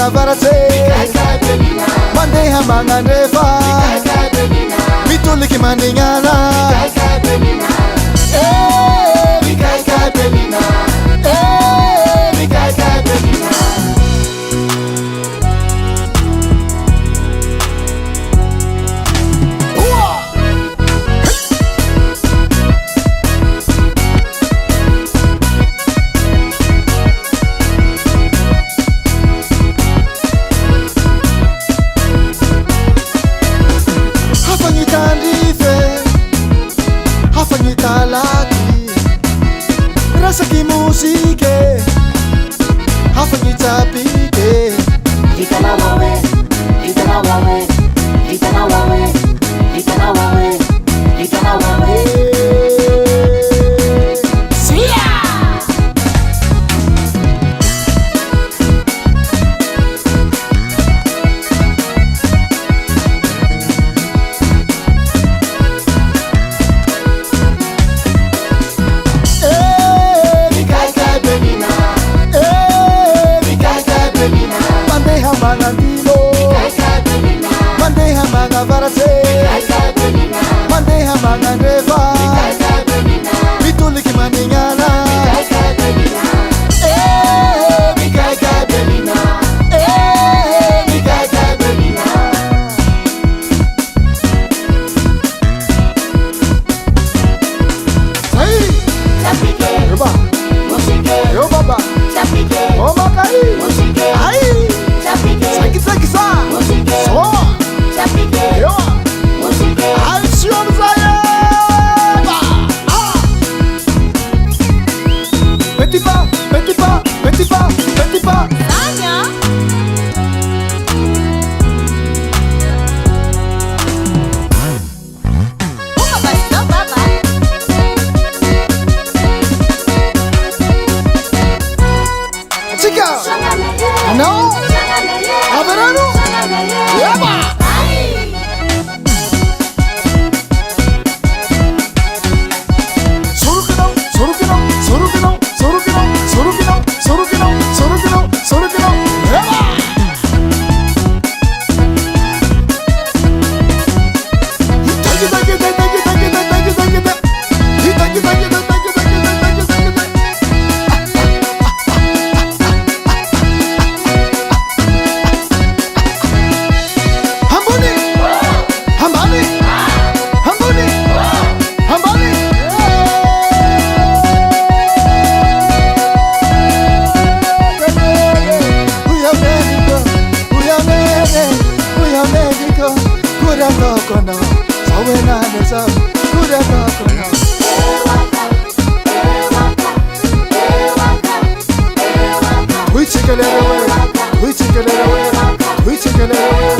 manga varase mandeha manga neva mituliki maningana rasa ki musike hafanyi tapike Vitana wawe, vitana wawe, vitana wawe, vitana wawe, vitana wawe. Sia! mandeha manga varase mandeha manga neva mituliki maningana yo baba oh makai ai sakit sa so yo ai siom saya petit pas petit pas petit pas petit pas Tanya. chica no averano yaba no, so when I'm so good at no. We chicken it away, we chicken it away, we chicken it away.